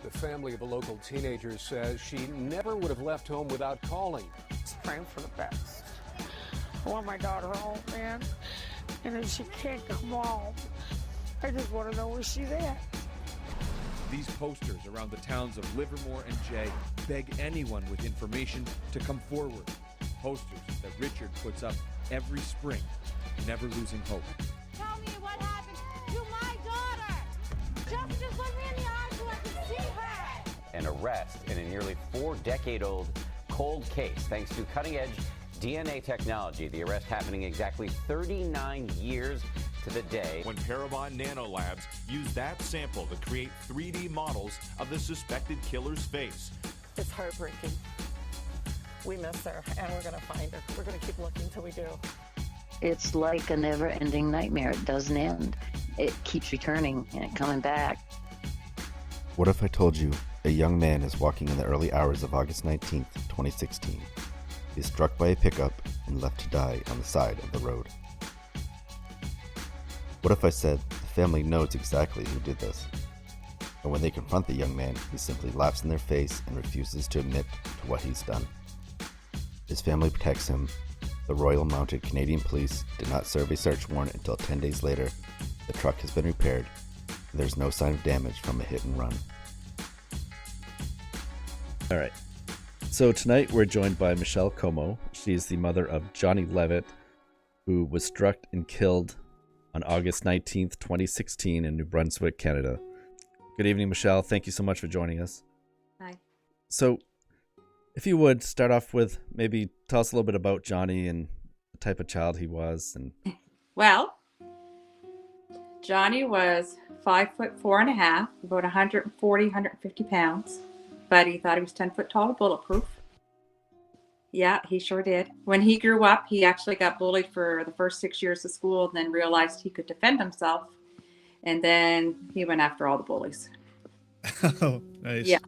The family of a local teenager says she never would have left home without calling. Just praying for the best. I want my daughter home, man. And if she can't come home, I just want to know where she's at. These posters around the towns of Livermore and Jay beg anyone with information to come forward. Posters that Richard puts up every spring, never losing hope. Tell me what happened to my daughter. Just look me in the eyes so I can see her. An arrest in a nearly 4-decade-old cold case thanks to cutting-edge DNA technology. The arrest happening exactly 39 years to the day. When Parabon Nanolabs used that sample to create 3D models of the suspected killer's face. It's heartbreaking. We miss her, and we're going to find her. We're going to keep looking till we do. It's like a never-ending nightmare. It doesn't end. It keeps returning and coming back. What if I told you a young man is walking in the early hours of August 19th, 2016. He is struck by a pickup and left to die on the side of the road. What if I said the family knows exactly who did this? And when they confront the young man, he simply laughs in their face and refuses to admit to what he's done. His family protects him. The Royal Mounted Canadian Police did not serve a search warrant until 10 days later. The truck has been repaired, and there's no sign of damage from a hit and run. All right. So tonight we're joined by Michelle Comeau. She is the mother of Johnney Leavitt, who was struck and killed on August 19th, 2016 in New Brunswick, Canada. Good evening, Michelle. Thank you so much for joining us. Hi. So if you would start off with maybe tell us a little bit about Johnney and the type of child he was. And Well, Johnney was 5'4.5", about 140, 150 pounds, but he thought he was 10 foot tall, bulletproof. Yeah, he sure did. When he grew up, he actually got bullied for the first 6 years of school and then realized he could defend himself. And then he went after all the bullies. Oh, nice. Yeah.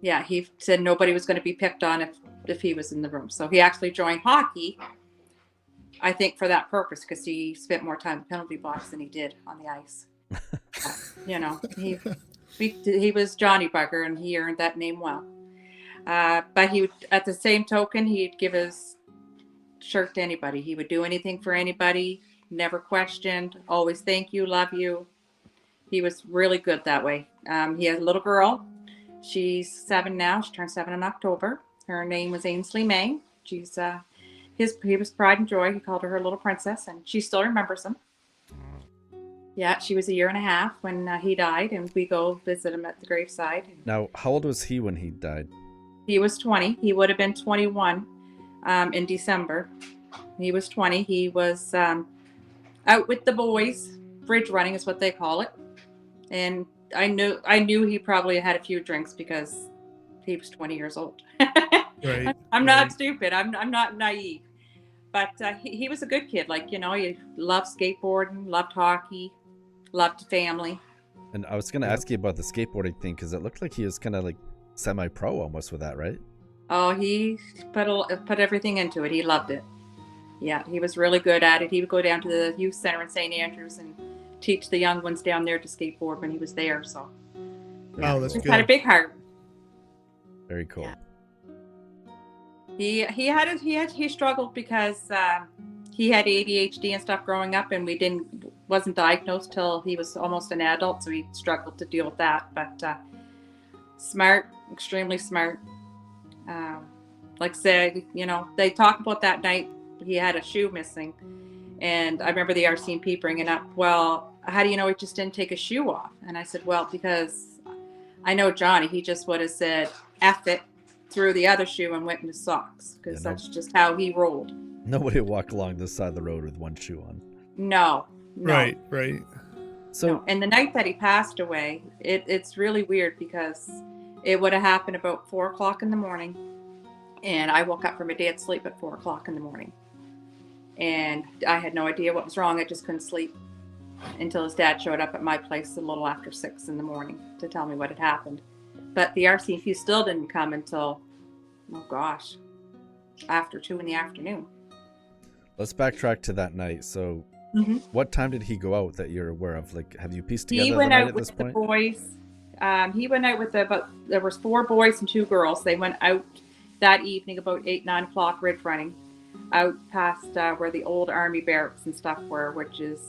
Yeah, he said nobody was going to be picked on if he was in the room. So he actually joined hockey, I think, for that purpose, because he spent more time in the penalty box than he did on the ice. He was Johnny Bugger, and he earned that name well. But he would, at the same token, he'd give his shirt to anybody. He would do anything for anybody, never questioned, always thank you, love you. He was really good that way. He has a little girl. She's 7 now. She turned 7 in October. Her name was Ainsley May. She's he was pride and joy. He called her little princess, and she still remembers him. Yeah, she was 1.5 years when he died, and we go visit him at the graveside. now, how old was he when he died? He was 20. He would have been 21 in December. He was 20. He was out with the boys. Bridge running is what they call it. And I knew he probably had a few drinks because he was 20 years old. Right. I'm not stupid. I'm not naive. But he was a good kid. He loved skateboarding, loved hockey, loved family. And I was going to ask you about the skateboarding thing because it looked like he was kind of like semi-pro almost with that, right? Oh, he put everything into it. He loved it. Yeah, he was really good at it. He would go down to the youth center in St. Andrews and teach the young ones down there to skateboard when he was there. So, yeah, that's good. Had a big heart. Very cool. Yeah. He struggled because he had ADHD and stuff growing up, and wasn't diagnosed till he was almost an adult, so he struggled to deal with that. But smart, extremely smart. Like I said, they talked about that night he had a shoe missing, and I remember the RCMP bringing up, well, how do you know he just didn't take a shoe off? And I said, well, because I know Johnny, he just would have said F it, threw the other shoe and went into socks, because that's just how he rolled. Nobody walked along this side of the road with one shoe on. No. Right. So, no. And the night that he passed away, it's really weird because it would have happened about 4:00 in the morning, and I woke up from a dead sleep at 4:00 in the morning, and I had no idea what was wrong. I just couldn't sleep until his dad showed up at my place a little after 6 in the morning to tell me what had happened. But the RCMP still didn't come until, after 2 in the afternoon. Let's backtrack to that night. So what time did he go out that you're aware of? Like, have you pieced together He went the night out at with this the point? boys. He went out with there was 4 boys and 2 girls. They went out that evening about 8, 9 o'clock ridge running out past where the old army barracks and stuff were, which is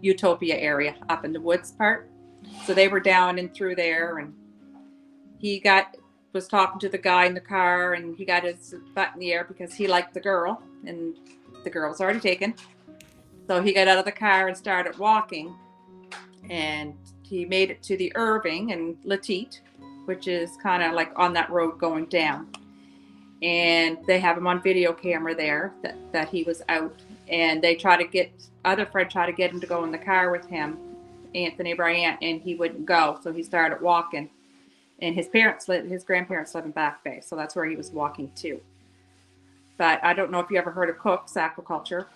Utopia area up in the woods part. So they were down and through there, and he was talking to the guy in the car, and he got his butt in the air because he liked the girl, and the girl was already taken. So he got out of the car and started walking, and he made it to the Irving and Levitt, which is kind of like on that road going down. And they have him on video camera there that he was out, and they other friend tried to get him to go in the car with him, Anthony Bryant, and he wouldn't go. So he started walking, and his grandparents live in Back Bay. So that's where he was walking to. But I don't know if you ever heard of Cook's Aquaculture.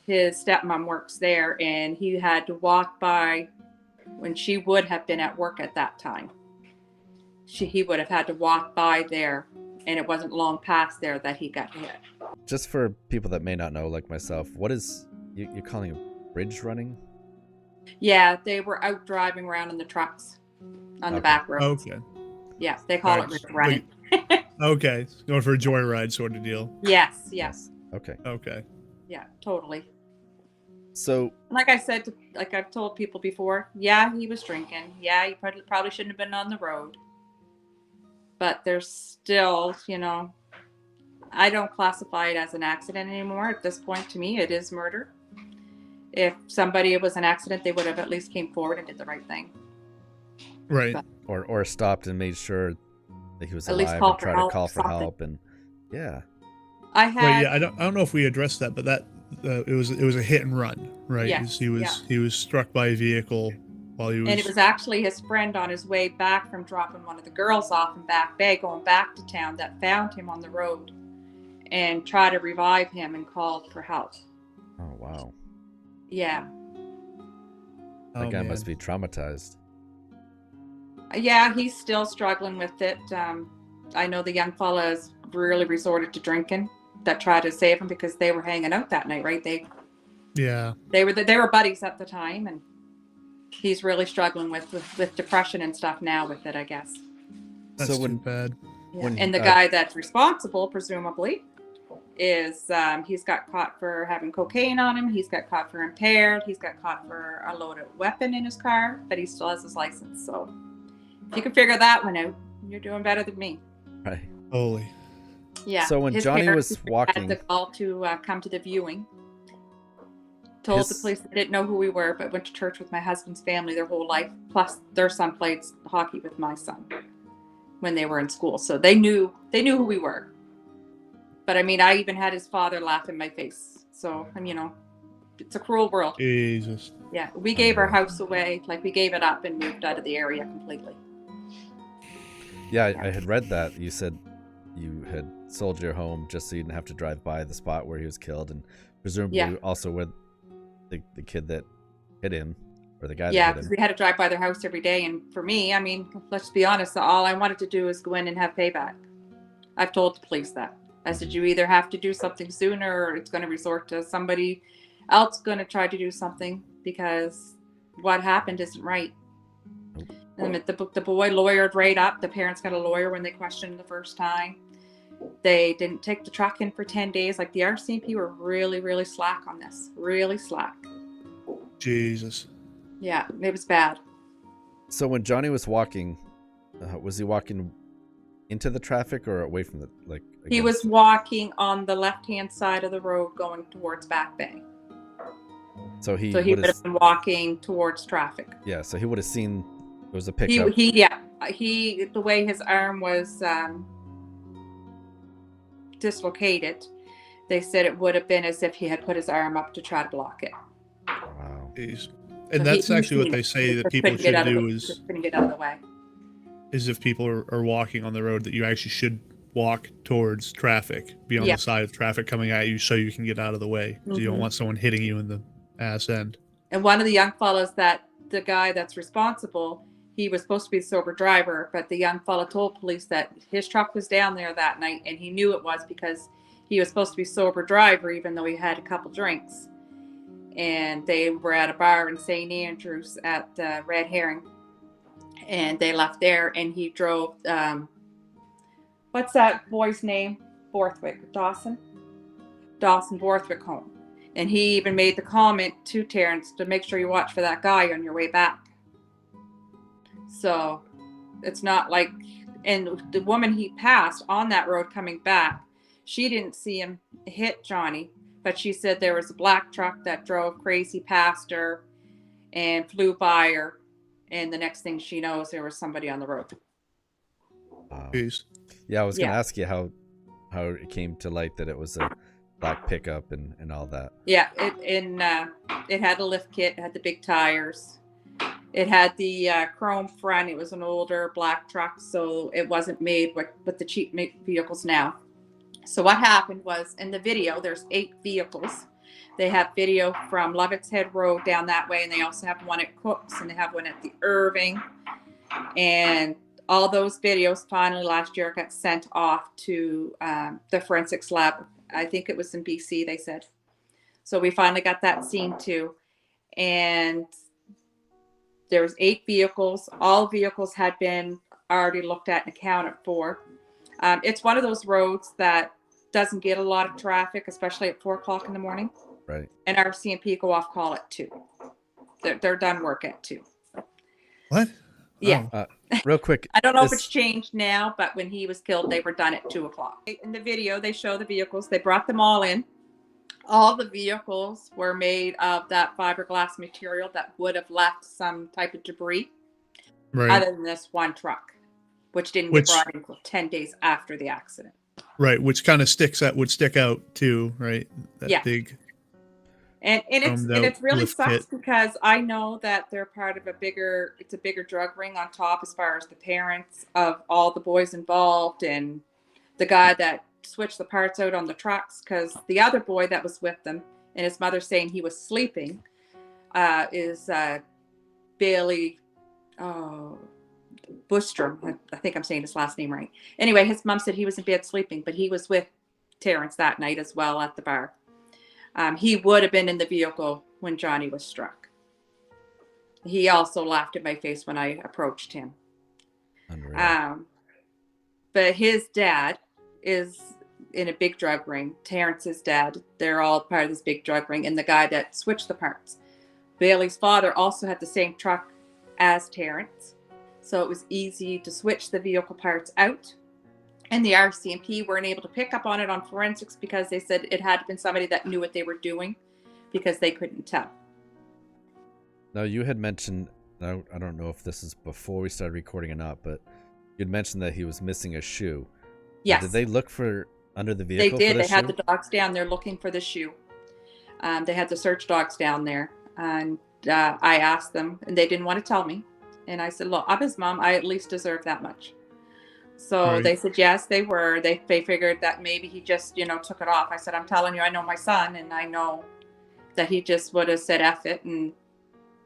His stepmom works there, and he had to walk by when she would have been at work at that time. He would have had to walk by there, and it wasn't long past there that he got hit. Just for people that may not know, like myself, what is you're calling it bridge running? Yeah, they were out driving around in the trucks on the back roads. Okay. Yeah, they call it running. Okay, going for a joyride sort of deal. Yes. Okay. Yeah, totally. So, like I said, like I've told people before, yeah, he was drinking. Yeah, he probably shouldn't have been on the road. But there's still, I don't classify it as an accident anymore. At this point, to me, it is murder. If it was an accident, they would have at least came forward and did the right thing. Right. But, or stopped and made sure that he was at alive least and tried to call for help. And yeah. I don't know if we addressed that, but that it was a hit and run, right? Yes, He was struck by a vehicle while he was. And it was actually his friend on his way back from dropping one of the girls off in Back Bay, going back to town, that found him on the road and tried to revive him and called for help. Oh wow. Yeah. That guy must be traumatized. Yeah, he's still struggling with it. I know the young fella has really resorted to drinking that tried to save him because they were hanging out that night, right? They were buddies at the time, and he's really struggling with depression and stuff now with it, I guess. That's too bad. Yeah. And the guy that's responsible, presumably, is he's got caught for having cocaine on him. He's got caught for impaired. He's got caught for a loaded weapon in his car, but he still has his license. So if you can figure that one out, you're doing better than me. Right. Holy. Yeah. So when his Johnney was parents walking, had the call to come to the viewing. Told the police they didn't know who we were, but went to church with my husband's family their whole life. Plus, their son played hockey with my son when they were in school, so they knew who we were. But I mean, I even had his father laugh in my face. So it's a cruel world. Jesus. Yeah, we gave our house away, like we gave it up and moved out of the area completely. Yeah, I had read that. You said you had sold your home just so you didn't have to drive by the spot where he was killed, and presumably also where the kid that hit him, or the guy that hit him. Because we had to drive by their house every day. And for me, I mean, let's be honest, all I wanted to do is go in and have payback. I've told the police that. I said, you either have to do something sooner, or it's going to resort to somebody else going to try to do something, because what happened isn't right. And the boy lawyered right up. The parents got a lawyer when they questioned him the first time. They didn't take the truck in for 10 days. Like, the RCMP were really, really slack on this. Really slack. Jesus. Yeah, it was bad. So when Johnney was walking, was he walking into the traffic or away from the He was walking on the left-hand side of the road going towards Back Bay. So he would have been walking towards traffic. Yeah, so he would have seen it was a pickup. The way his arm was dislocated, they said it would have been as if he had put his arm up to try to block it. Wow. Jeez. And that's actually what they say that people should do is couldn't get out of the way. Is if people are walking on the road, that you actually should walk towards traffic, be on the side of traffic coming at you so you can get out of the way. Mm-hmm. You don't want someone hitting you in the ass end. And one of the young fellows, the guy that's responsible, he was supposed to be a sober driver, but the young fellow told police that his truck was down there that night, and he knew it was because he was supposed to be sober driver, even though he had a couple drinks. And they were at a bar in St. Andrews at Red Herring. and they left there, and he drove, what's that boy's name? Borthwick, Dawson Borthwick home. And he even made the comment to Terrence to make sure you watch for that guy on your way back. So it's not like, and the woman he passed on that road coming back, she didn't see him hit Johnney, but she said there was a black truck that drove crazy past her and flew by her. And the next thing she knows, there was somebody on the road. Jeez. Yeah, I was going to ask you how it came to light that it was a black pickup and all that. Yeah, it had a lift kit, it had the big tires. It had the chrome front. It was an older black truck, so it wasn't made with the cheap vehicles now. So what happened was, in the video, there's 8 vehicles. They have video from Levitt's Head Road down that way, and they also have one at Cook's, and they have one at the Irving. And all those videos finally last year got sent off to the forensics lab. I think it was in BC, they said. So we finally got that scene too. And there was 8 vehicles. All vehicles had been already looked at and accounted for. It's one of those roads that doesn't get a lot of traffic, especially at 4 o'clock in the morning. Right. And RCMP go off call at 2. They're done work at 2. What? Yeah. Real quick. I don't know if it's changed now, but when he was killed, they were done at 2 o'clock. In the video, they show the vehicles. They brought them all in. All the vehicles were made of that fiberglass material that would have left some type of debris. Right. Other than this one truck, which didn't get brought in until 10 days after the accident. Right, which kind of would stick out too, right? That big. And it really sucks because I know that they're part of a bigger drug ring on top, as far as the parents of all the boys involved and the guy that switched the parts out on the trucks, because the other boy that was with them and his mother saying he was sleeping is Bailey Bustrom. I think I'm saying his last name right. Anyway, his mom said he was in bed sleeping, but he was with Terrence that night as well at the bar. He would have been in the vehicle when Johnney was struck. He also laughed at my face when I approached him. But his dad is in a big drug ring. Terrence's dad, they're all part of this big drug ring, and the guy that switched the parts. Bailey's father also had the same truck as Terrence, so it was easy to switch the vehicle parts out. And the RCMP weren't able to pick up on it on forensics because they said it had been somebody that knew what they were doing, because they couldn't tell. Now, you had mentioned, I don't know if this is before we started recording or not, but you'd mentioned that he was missing a shoe. Yes. Did they look for under the vehicle? They did. For the they had shoe? the dogs down there looking for the shoe. They had the search dogs down there. And I asked them, and they didn't want to tell me. And I said, look, I'm his mom. I at least deserve that much. So they said, yes, they were. They figured that maybe he just, took it off. I said, I'm telling you, I know my son, and I know that he just would have said F it and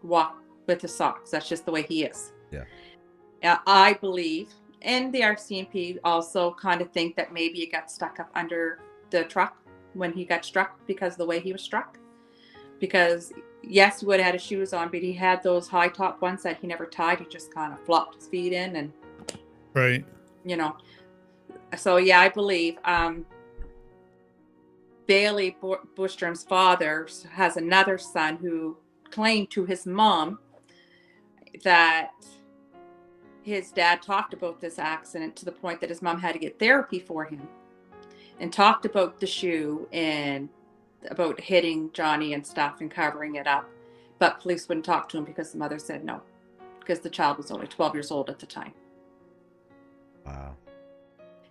walked with his socks. That's just the way he is. Yeah. I believe, and the RCMP also kind of think that maybe it got stuck up under the truck when he got struck because of the way he was struck. Because, yes, he would have had his shoes on, but he had those high top ones that he never tied. He just kind of flopped his feet in and... Right. So yeah, I believe Bailey Bustrom's father has another son who claimed to his mom that his dad talked about this accident to the point that his mom had to get therapy for him, and talked about the shoe and about hitting Johnney and stuff and covering it up. But police wouldn't talk to him because the mother said no, because the child was only 12 years old at the time. Wow.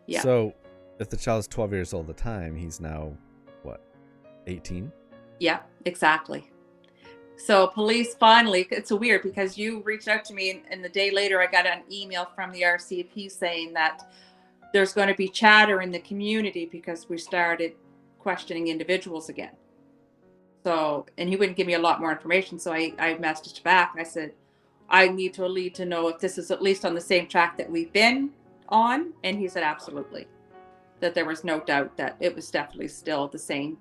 Yeah. So if the child's 12 years old at the time, he's now, what, 18? Yeah, exactly. So police finally, it's so weird because you reached out to me and the day later I got an email from the RCMP saying that there's going to be chatter in the community because we started questioning individuals again. So, and he wouldn't give me a lot more information. So I messaged back. I said, I need to know if this is at least on the same track that we've been on. And he said, absolutely. That there was no doubt that it was definitely still the same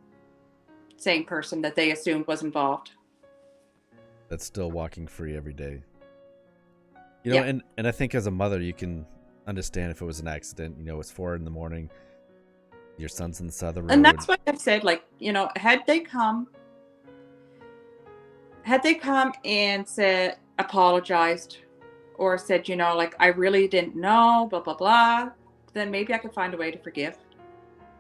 person that they assumed was involved. That's still walking free every day. You know, and I think as a mother, you can understand if it was an accident. You know, it's 4 a.m. Your son's on the side of the road. And that's what I've said. Like, you know, had they come and said, apologized, or said, you know, like, I really didn't know, blah, blah, blah, then maybe I could find a way to forgive.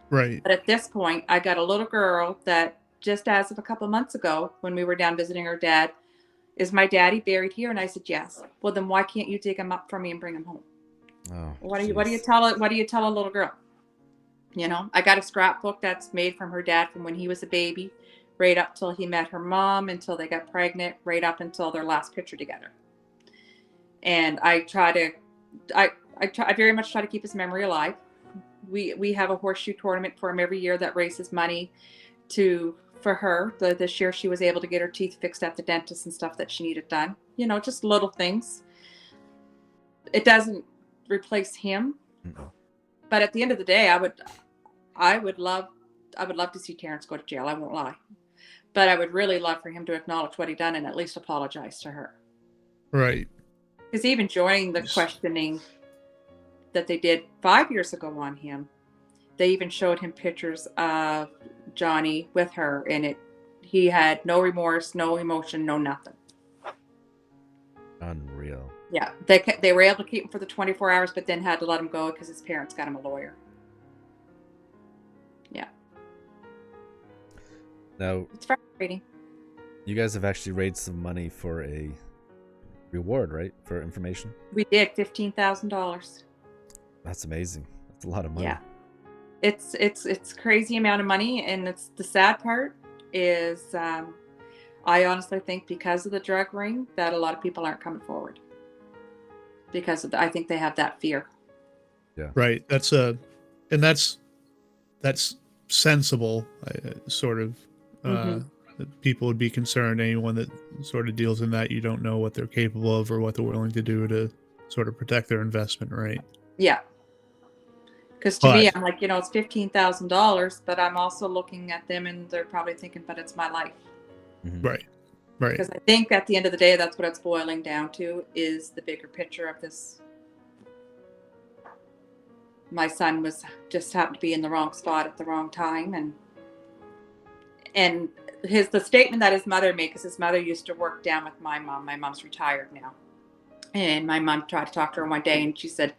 Right. But at this point, I got a little girl that just as of a couple of months ago, when we were down visiting her dad, is my daddy buried here? And I said, yes. Well, then why can't you dig him up for me and bring him home? Oh, what do you tell a little girl? You know, I got a scrapbook that's made from her dad from when he was a baby, right up till he met her mom, until they got pregnant, right up until their last picture together. And I very much try to keep his memory alive. We have a horseshoe tournament for him every year that raises money for her. This year she was able to get her teeth fixed at the dentist and stuff that she needed done. You know, just little things. It doesn't replace him. Mm-mm. But at the end of the day, I would love to see Terrence go to jail. I won't lie. But I would really love for him to acknowledge what he done and at least apologize to her. Right. Because even joining the questioning that they did 5 years ago on him, they even showed him pictures of Johnney with her, and he had no remorse, no emotion, no nothing. Unreal. Yeah, they were able to keep him for the 24 hours, but then had to let him go because his parents got him a lawyer. Yeah. Now, it's frustrating. You guys have actually raised some money for a reward, right? For information? We did $15,000. That's amazing. That's a lot of money. Yeah. It's crazy amount of money, and it's the sad part is I honestly think because of the drug ring that a lot of people aren't coming forward because I think they have that fear. Yeah. Right. That's sensible, sort of. That people would be concerned. Anyone that sort of deals in that, you don't know what they're capable of or what they're willing to do to sort of protect their investment, right? Yeah. Because to me, I'm like, you know, it's $15,000, but I'm also looking at them and they're probably thinking, but it's my life. Mm-hmm. Right. Right. Because I think at the end of the day, that's what it's boiling down to is the bigger picture of this. My son just happened to be in the wrong spot at the wrong time. And the statement that his mother made, because his mother used to work down with my mom. My mom's retired now. And my mom tried to talk to her one day and she said,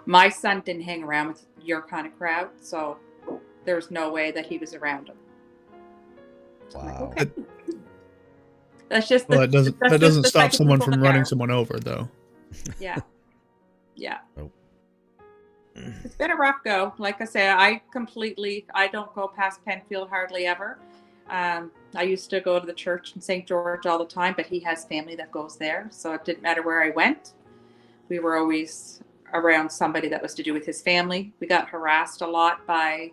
my son didn't hang around with your kind of crowd, so there's no way that he was around him. So wow. I'm like, okay. That's just that doesn't stop someone from running someone over, though. Yeah. Yeah. Nope. It's been a rough go. Like I say, I don't go past Penfield hardly ever. I used to go to the church in St. George all the time, but he has family that goes there. So it didn't matter where I went. We were always around somebody that was to do with his family. We got harassed a lot by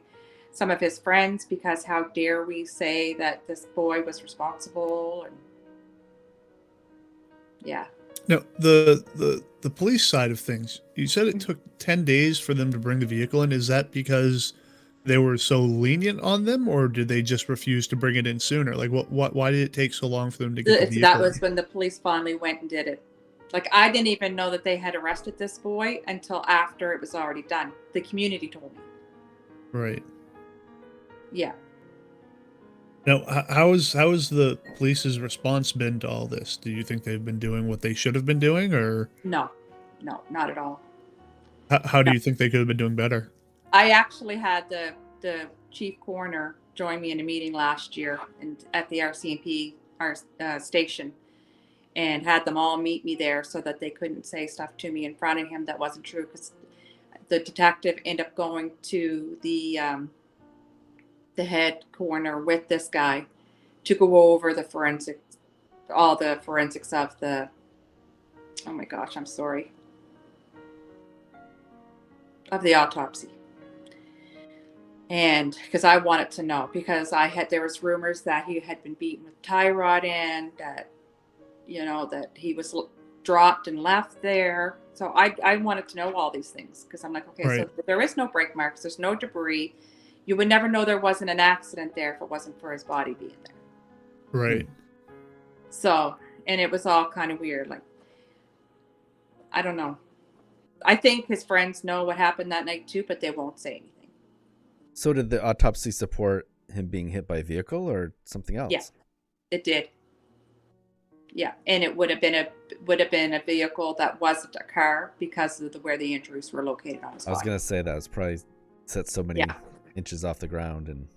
some of his friends because how dare we say that this boy was responsible. And yeah. Now, the police side of things, you said it took 10 days for them to bring the vehicle in. Is that because they were so lenient on them, or did they just refuse to bring it in sooner? Like, why did it take so long for them to get the vehicle That was when the police finally went and did it. Like, I didn't even know that they had arrested this boy until after it was already done. The community told me. Right. Yeah. Now, how has the police's response been to all this? Do you think they've been doing what they should have been doing, or? No, not at all. How do you think they could have been doing better? I actually had the chief coroner join me in a meeting last year at the RCMP station, and had them all meet me there so that they couldn't say stuff to me in front of him that wasn't true, because the detective ended up going to the head coroner with this guy to go over all the forensics of the, oh my gosh, I'm sorry, of the autopsy. And because I wanted to know, because there was rumors that he had been beaten with tie rod in, that, you know, that he was dropped and left there. So I wanted to know all these things, because I'm like, okay, right. So there is no brake marks, there's no debris. You would never know there wasn't an accident there if it wasn't for his body being there. Right. So, and it was all kind of weird. Like, I don't know. I think his friends know what happened that night too, but they won't say anything. So did the autopsy support him being hit by a vehicle or something else? Yeah, it did. Yeah, and it would have been a vehicle that wasn't a car because of where the injuries were located on his body. I was gonna say that was probably set so many inches off the ground, and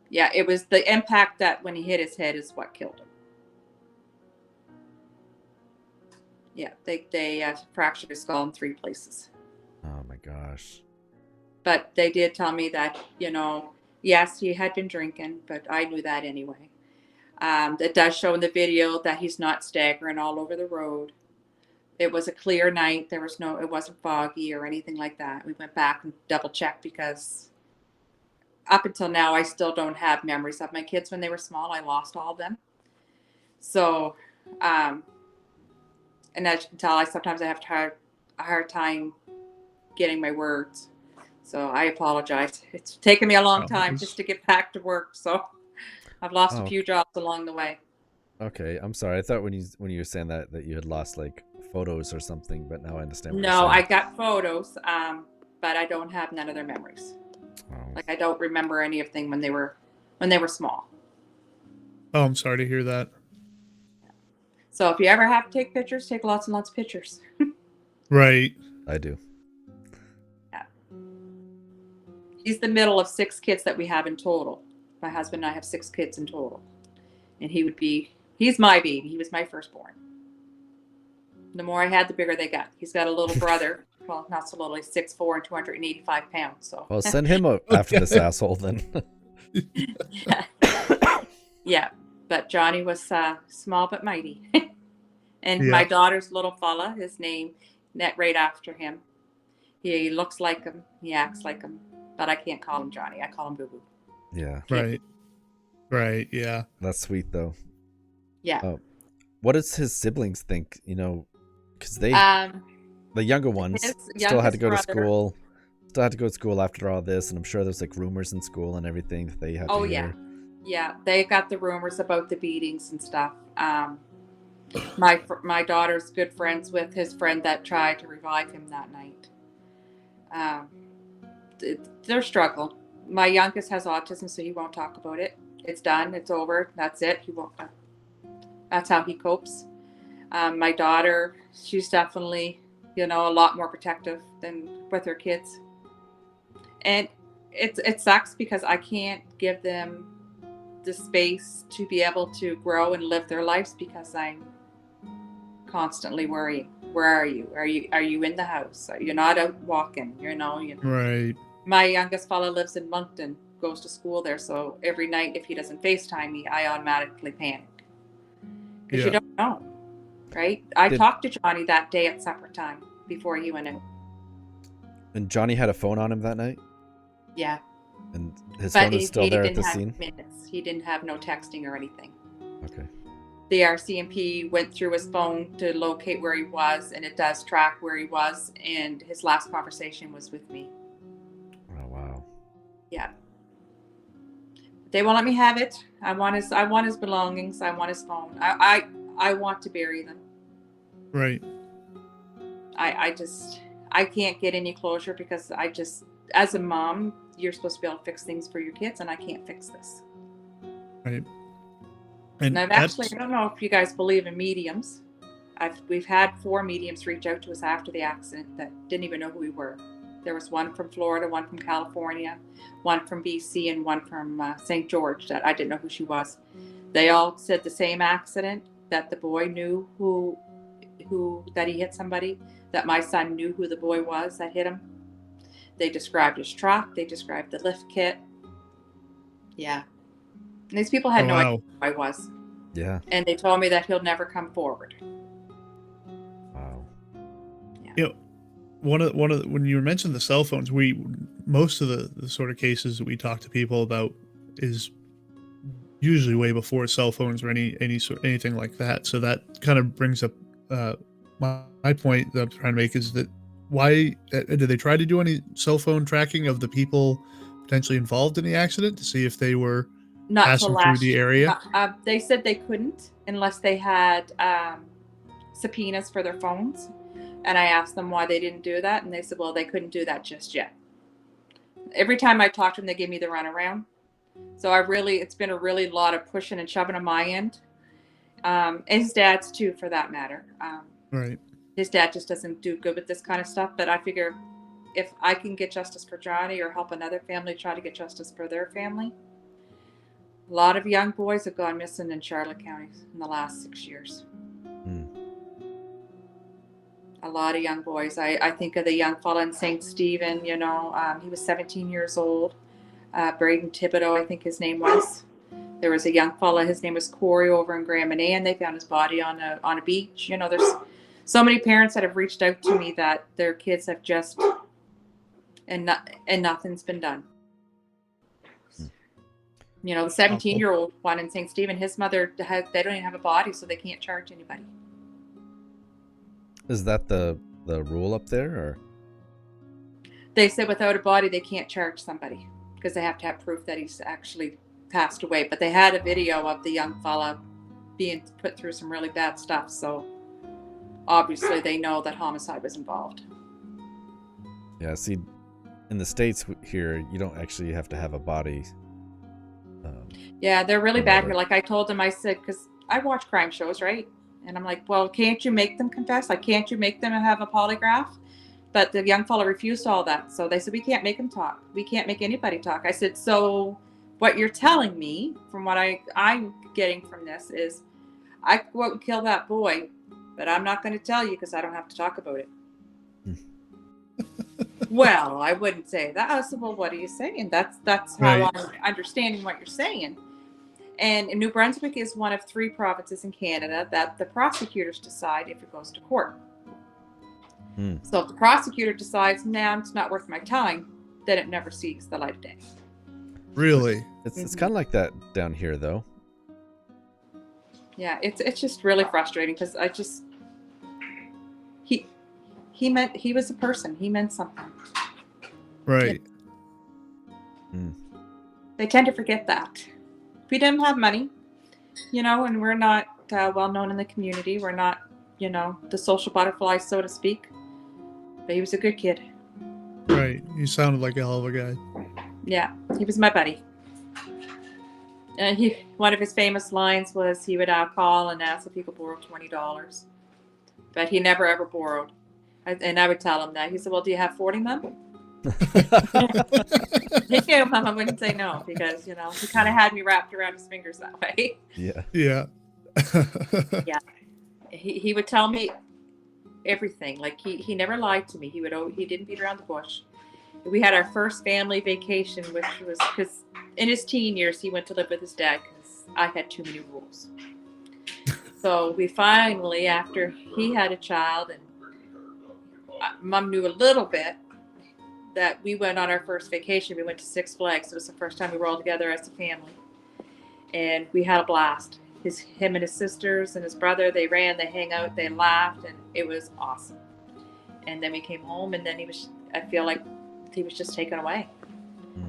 yeah, it was the impact that when he hit his head is what killed him. Yeah, they fractured his skull in 3 places. oh my gosh. But they did tell me that, yes, he had been drinking, but I knew that anyway. It does show in the video that he's not staggering all over the road. It was a clear night. It wasn't foggy or anything like that. We went back and double checked because up until now, I still don't have memories of my kids when they were small. I lost all of them. So, and as you can tell, sometimes I have a hard time getting my words. So I apologize. It's taken me a long time just to get back to work. So I've lost a few jobs along the way. Okay, I'm sorry. I thought when you were saying that you had lost like photos or something, but now I understand what you're saying. I got photos, but I don't have none of their memories. Oh. Like I don't remember anything when they were small. Oh, I'm sorry to hear that. So if you ever have to take pictures, take lots and lots of pictures. Right. I do. Yeah. He's the middle of 6 kids that we have in total. My husband and I have 6 kids in total. And he's my baby. He was my firstborn. The more I had, the bigger they got. He's got a little brother. Well, not so little. He's 6'4" and 285 pounds. So. Well, send him after this asshole then. Yeah. But Johnny was small but mighty. And my daughter's little fella, his name, right after him. He looks like him. He acts like him. But I can't call him Johnny. I call him Boo Boo. Yeah. Right. Right. Yeah. That's sweet though. Yeah. What does his siblings think? Because they, the younger ones, still had to go to school. Still had to go to school after all this, and I'm sure there's like rumors in school and everything that they have. Yeah. They got the rumors about the beatings and stuff. My daughter's good friends with his friend that tried to revive him that night. They're struggling. My youngest has autism, so he won't talk about it. It's done. It's over. That's it. He won't. That's how he copes. My daughter, she's definitely, a lot more protective than with her kids. And it sucks because I can't give them the space to be able to grow and live their lives because I'm constantly worrying. Where are you? Are you in the house? You're not out walking. Right. My youngest fella lives in Moncton, goes to school there. So every night, if he doesn't FaceTime me, I automatically panic. Because you don't know, right? I talked to Johnny that day at supper time before he went out. And Johnny had a phone on him that night? Yeah. And his phone is still there at the scene? Minutes. He didn't have no texting or anything. Okay. The RCMP went through his phone to locate where he was, and it does track where he was, and his last conversation was with me. Oh, wow. Yeah. They won't let me have it. I want his belongings. I want his phone. I want to bury them. Right. I can't get any closure because as a mom, you're supposed to be able to fix things for your kids, and I can't fix this. Right. And I don't know if you guys believe in mediums. We've had 4 mediums reach out to us after the accident that didn't even know who we were. There was one from Florida, one from California, one from BC, and one from St. George that I didn't know who she was. They all said the same accident, that the boy knew that he hit somebody, that my son knew who the boy was that hit him. They described his truck. They described the lift kit. Yeah. And these people had no idea who I was. Yeah. And they told me that he'll never come forward. Wow. Yeah. When you mentioned the cell phones, most of the sort of cases that we talk to people about is usually way before cell phones or anything like that. So that kind of brings up my point that I'm trying to make is that why did they try to do any cell phone tracking of the people potentially involved in the accident to see if they were passing through the area? They said they couldn't unless they had subpoenas for their phones. And I asked them why they didn't do that. And they said, well, they couldn't do that just yet. Every time I talked to them, they gave me the runaround. So it's been a really lot of pushing and shoving on my end. And his dad's too, for that matter. Right. His dad just doesn't do good with this kind of stuff. But I figure if I can get justice for Johnny or help another family try to get justice for their family. A lot of young boys have gone missing in Charlotte County in the last 6 years. A lot of young boys. I think of the young fella in St. Stephen, he was 17 years old. Braden Thibodeau, I think his name was. There was a young fella, his name was Corey, over in Grand Manan. They found his body on a beach. There's so many parents that have reached out to me that their kids have just, and nothing's been done. The 17-year-old one in St. Stephen, his mother, they don't even have a body, so they can't charge anybody. Is that the rule up there, or? They said without a body, they can't charge somebody because they have to have proof that he's actually passed away. But they had a video of the young fella being put through some really bad stuff. So obviously they know that homicide was involved. Yeah, see, in the States here, you don't actually have to have a body. Yeah, they're really bad here. Like I told them, I said, because I watch crime shows, right? And I'm like, well, can't you make them confess? Like, can't you make them have a polygraph? But the young fella refused all that. So they said, we can't make him talk. We can't make anybody talk. I said, so what you're telling me, from what I'm getting from this, is I could go out and kill that boy, but I'm not going to tell you because I don't have to talk about it. Well, I wouldn't say that. I said, well, what are you saying? That's how Right. I'm understanding what you're saying. And New Brunswick is one of 3 provinces in Canada that the prosecutors decide if it goes to court. So if the prosecutor decides, nah, it's not worth my time, then it never sees the light of day. Really? It's kind of like that down here, though. Yeah, it's just really frustrating because he was a person. He meant something. Right. They tend to forget that. We didn't have money, and we're not well known in the community. We're not, the social butterfly, so to speak. But he was a good kid. Right. You sounded like a hell of a guy. Yeah, he was my buddy. And one of his famous lines was he would call and ask if he could borrow $20. But he never ever borrowed. And I would tell him that. He said, well, do you have 40, Mom? He knew Mama wouldn't say no because, he kind of had me wrapped around his fingers that way. Yeah. Yeah. Yeah. He would tell me everything. Like he never lied to me. He didn't beat around the bush. We had our first family vacation, which was because in his teen years, he went to live with his dad because I had too many rules. So we finally, after he had a child and Mom knew a little bit, that we went on our first vacation. We went to Six Flags. It was the first time we were all together as a family. And we had a blast. Him and his sisters and his brother, they ran, they hang out, they laughed, and it was awesome. And then we came home, and then I feel like he was just taken away.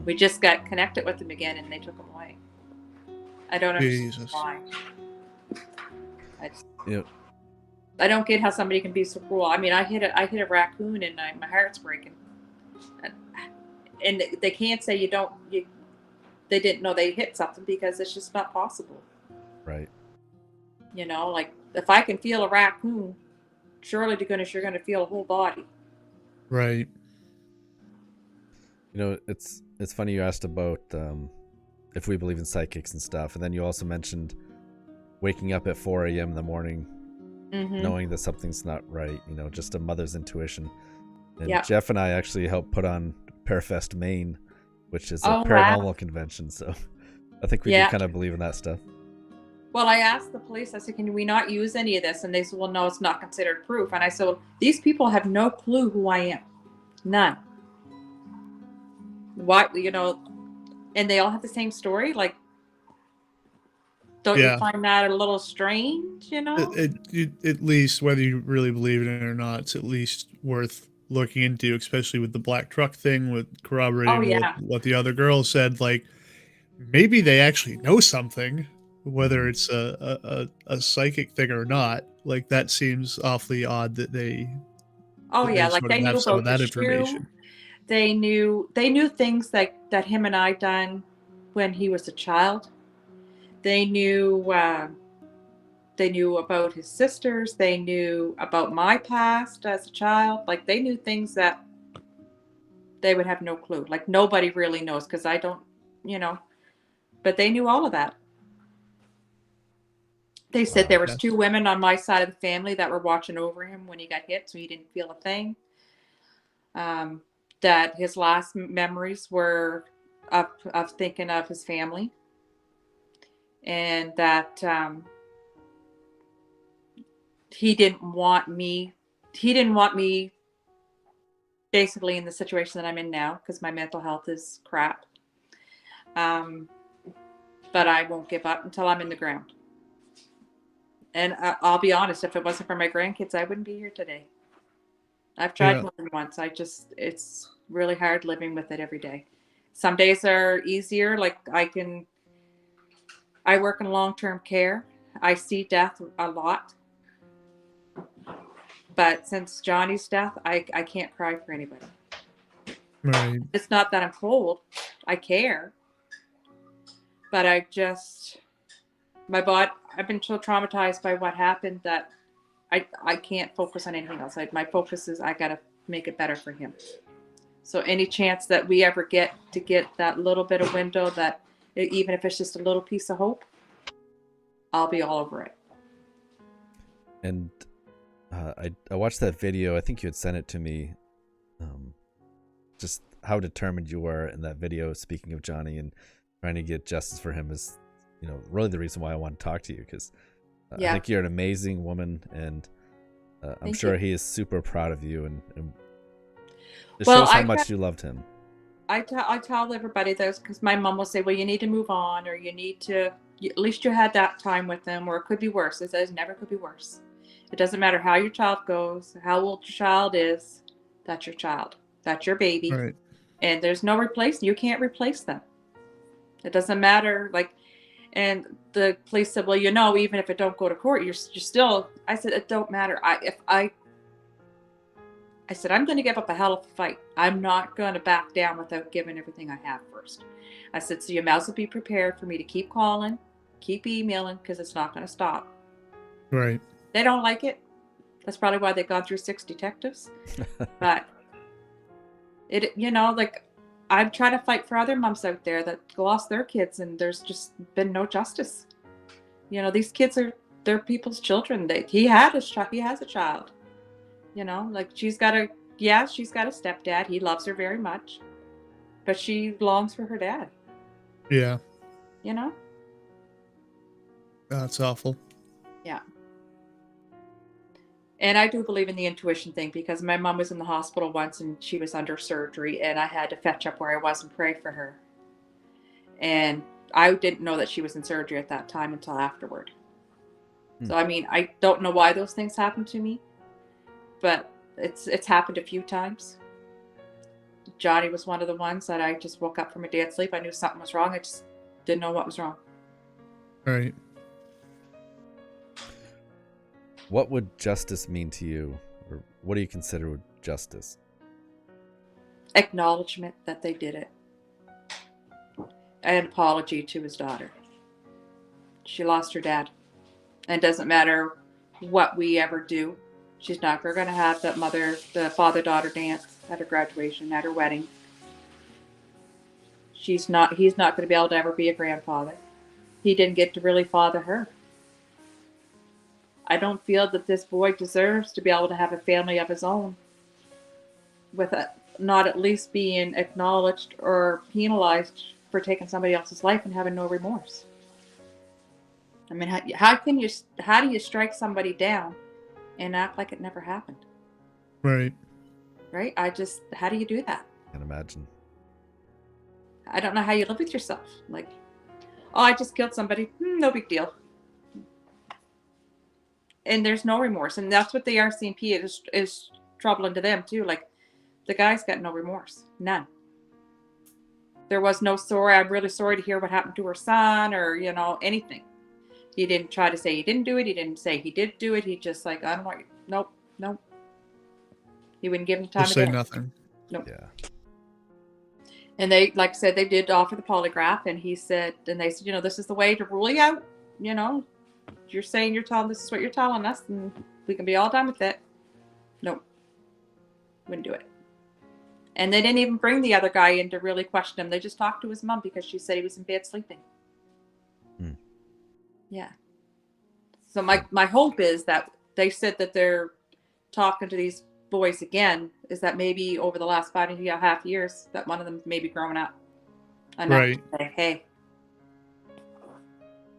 We just got connected with him again, and they took him away. I don't understand why. I don't get how somebody can be so cruel. I mean, I hit a raccoon, and my heart's breaking. And they can't say they didn't know they hit something because it's just not possible. Right. Like if I can feel a raccoon, surely you're going to feel a whole body. Right. It's funny you asked about if we believe in psychics and stuff, and then you also mentioned waking up at 4 a.m. in the morning, knowing that something's not right. Just a mother's intuition. And Jeff and I actually helped put on Parafest Maine, which is a paranormal convention. So I think we do kind of believe in that stuff. Well, I asked the police, I said, can we not use any of this? And they said, well, no, it's not considered proof. And I said, well, these people have no clue who I am. None. Why, and they all have the same story. Like, don't you find that a little strange, At least, whether you really believe in it or not, it's at least worth looking into, especially with the black truck thing, with corroborating what the other girl said. Like, maybe they actually know something. whether it's a psychic thing or not. Like, that seems awfully odd that Oh they yeah, like sort of they have knew some of about the that shoe. information. They knew things that him and I done when he was a child. They knew about his sisters. They knew about my past as a child. Like they knew things that they would have no clue. Like nobody really knows because I don't, but they knew all of that. They said there was Yeah. 2 women on my side of the family that were watching over him when he got hit, so he didn't feel a thing. That his last memories were of thinking of his family, and that he didn't want me basically in the situation that I'm in now because my mental health is crap. But I won't give up until I'm in the ground. And I'll be honest, if it wasn't for my grandkids, I wouldn't be here today. I've tried Yeah. more than once. It's really hard living with it every day. Some days are easier. Like I work in long-term care. I see death a lot. But since Johnny's death, I can't cry for anybody. Right. It's not that I'm cold. I care. But I've been so traumatized by what happened that I can't focus on anything else. My focus is I got to make it better for him. So any chance that we ever get that little bit of window, that even if it's just a little piece of hope, I'll be all over it. And I watched that video. I think you had sent it to me. Just how determined you were in that video, speaking of Johnny and trying to get justice for him, is really the reason why I want to talk to you, because I think you're an amazing woman, and I'm sure he is super proud of you, and it shows how much you loved him. I tell everybody this because my mom will say, well, you need to move on, or you need to, at least you had that time with them, or it could be worse. It says never could be worse. It doesn't matter how your child goes, how old your child is. That's your child. That's your baby. Right. And there's no replacement. You can't replace them. It doesn't matter. And the police said, well, even if it don't go to court, you're still, I said, it don't matter. I said, I'm going to give up a hell of a fight. I'm not going to back down without giving everything I have first. I said, so you might as well be prepared for me to keep calling, keep emailing, because it's not going to stop. Right. They don't like it. That's probably why they've gone through 6 detectives. But I'm trying to fight for other moms out there that lost their kids, and there's just been no justice. These kids they're people's children. He has a child. She's got a stepdad. He loves her very much, but she longs for her dad. Yeah. That's awful. Yeah. And I do believe in the intuition thing, because my mom was in the hospital once and she was under surgery, and I had to fetch up where I was and pray for her. And I didn't know that she was in surgery at that time until afterward. So, I don't know why those things happen to me, but it's happened a few times. Johnny was one of the ones that I just woke up from a dead sleep. I knew something was wrong. I just didn't know what was wrong. Right. What would justice mean to you, or what do you consider justice? Acknowledgement that they did it. An apology to his daughter. She lost her dad. And it doesn't matter what we ever do. She's not going to have the father-daughter dance at her graduation, at her wedding. He's not going to be able to ever be a grandfather. He didn't get to really father her. I don't feel that this boy deserves to be able to have a family of his own with not at least being acknowledged or penalized for taking somebody else's life and having no remorse. How do you strike somebody down and act like it never happened? Right. Right? How do you do that? I can imagine. I don't know how you live with yourself. I just killed somebody. No big deal. And there's no remorse. And that's what the RCMP is troubling to them too. The guy's got no remorse. None. There was no sorry. I'm really sorry to hear what happened to her son, or, anything. He didn't try to say he didn't do it. He didn't say he did do it. He just like, I don't want you. Nope. He wouldn't give him time Just of say day. nothing. Nope. Yeah. And they, like I said, they did offer the polygraph, and he said, and they said, this is the way to rule you out. You're saying this is what you're telling us, and we can be all done with it. Nope. Wouldn't do it. And they didn't even bring the other guy in to really question him. They just talked to his mom because she said he was in bed sleeping. Yeah. So my hope is that they said that they're talking to these boys again, is that maybe over the last 5.5 years that one of them maybe grown up enough Right. to say, hey,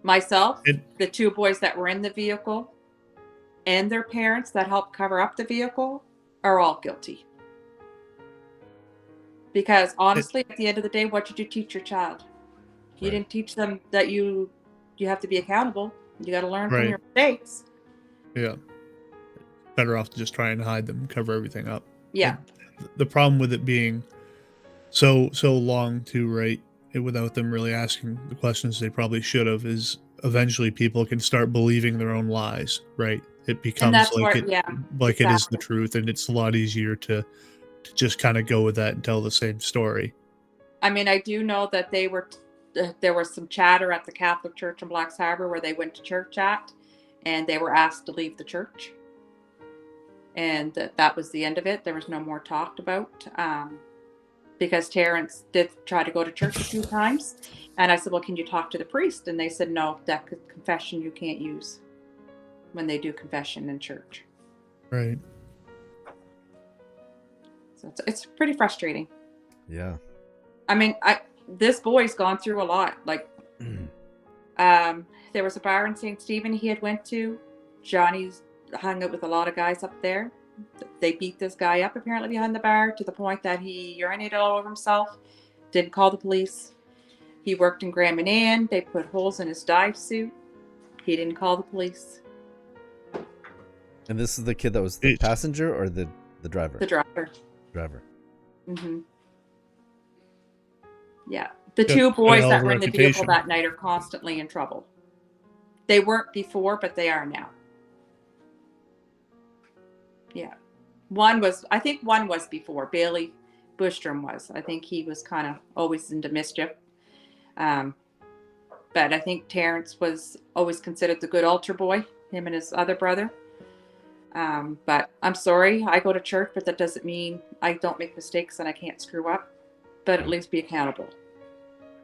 myself, the two boys that were in the vehicle and their parents that helped cover up the vehicle are all guilty. Because honestly, at the end of the day, what did you teach your child? You didn't teach them that you have to be accountable. You got to learn from your mistakes. Yeah. Better off to just try and hide them, cover everything up. Yeah. The problem with it being so long too, right, without them really asking the questions they probably should have, is eventually people can start believing their own lies, right? It becomes it is the truth, and it's a lot easier to just kind of go with that and tell the same story. I mean, I do know that there was some chatter at the Catholic Church in Blacks Harbor where they went to church at, and they were asked to leave the church. And that was the end of it. There was no more talked about, because Terrence did try to go to church a few times. And I said, well, can you talk to the priest? And they said, no, that confession you can't use when they do confession in church. Right. So it's pretty frustrating. Yeah. I mean, this boy's gone through a lot. Like, there was a bar in St. Stephen he had went to. Johnny's hung out with a lot of guys up there. They beat this guy up apparently behind the bar to the point that he urinated all over himself. Didn't call the police. He worked in Graham and Ann. They put holes in his dive suit. He didn't call the police. And this is the kid that was the passenger or the driver? The driver. Driver. Mm-hmm. Yeah. The two boys that were in the vehicle that night are constantly in trouble. They weren't before, but they are now. Yeah. I think one was before. Bailey Bushstrom was. I think he was kind of always into mischief. But I think Terrence was always considered the good altar boy, him and his other brother. But I'm sorry, I go to church, but that doesn't mean I don't make mistakes and I can't screw up. But at least be accountable.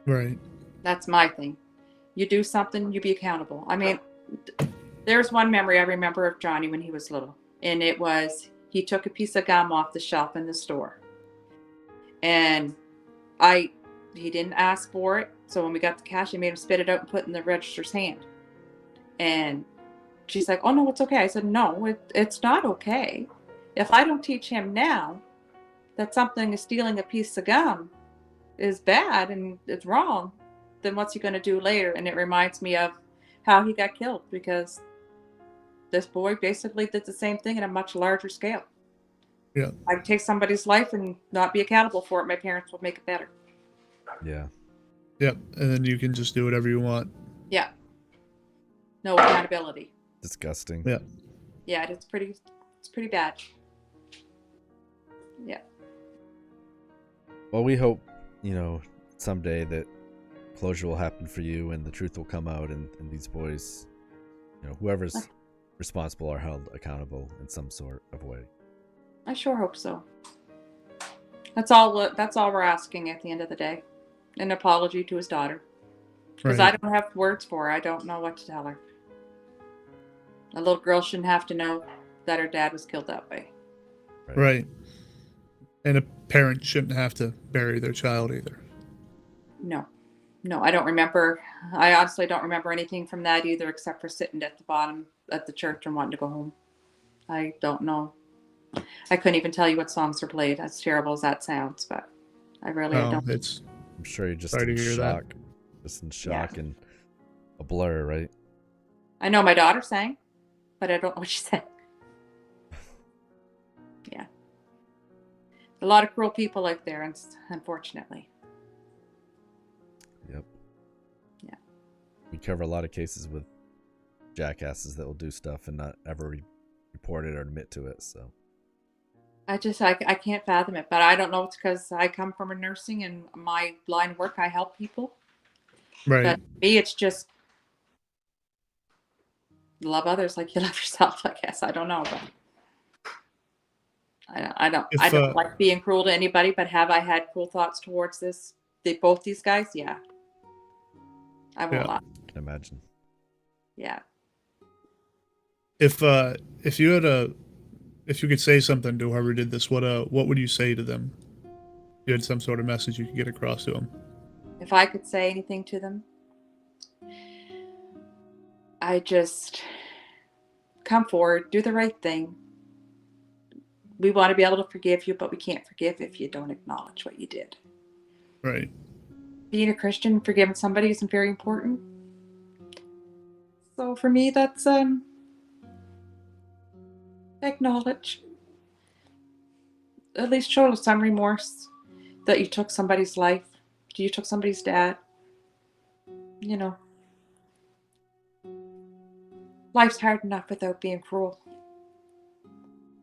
Right. That's my thing. You do something, you be accountable. I mean, there's one memory I remember of Johnny when he was little. And it was, he took a piece of gum off the shelf in the store. And he didn't ask for it. So when we got the cash, he made him spit it out and put it in the register's hand. And she's like, oh, no, it's okay. I said, no, it's not okay. If I don't teach him now that something is stealing a piece of gum is bad and it's wrong, then what's he going to do later? And it reminds me of how he got killed, because this boy basically did the same thing at a much larger scale. Yeah. I would take somebody's life and not be accountable for it. My parents would make it better. Yeah. Yep. And then you can just do whatever you want. Yeah. No accountability. Disgusting. Yeah. Yeah, it's pretty bad. Yeah. Well, we hope, someday that closure will happen for you and the truth will come out and these boys, whoever's responsible are held accountable in some sort of way. I sure hope so. That's all we're asking at the end of the day. An apology to his daughter. Because I don't have words for her. I don't know what to tell her. A little girl shouldn't have to know that her dad was killed that way. Right. And a parent shouldn't have to bury their child either. No, I don't remember. I honestly don't remember anything from that either, except for sitting at the bottom at the church and wanting to go home. I don't know. I couldn't even tell you what songs were played, as terrible as that sounds, but I really don't. I'm sure you're just Sorry in to hear shock. that. Just in shock and a blur, right? I know my daughter sang, but I don't know what she said. Yeah. A lot of cruel people out there, unfortunately. Yep. Yeah. We cover a lot of cases with jackasses that will do stuff and not ever report it or admit to it. So I can't fathom it, but I don't know. It's because I come from a nursing and my line of work, I help people. Right. But me, it's just love others like you love yourself, I guess. I don't know, but I don't like being cruel to anybody, but have I had cruel thoughts towards both these guys? Yeah. I won't lie. I can imagine. Yeah. If you could say something to whoever did this, what would you say to them? You had some sort of message you could get across to them. If I could say anything to them, I just come forward, do the right thing. We want to be able to forgive you, but we can't forgive if you don't acknowledge what you did. Right. Being a Christian, forgiving somebody isn't very important. So for me, that's acknowledge. At least show some remorse that you took somebody's life. You took somebody's dad. You know. Life's hard enough without being cruel.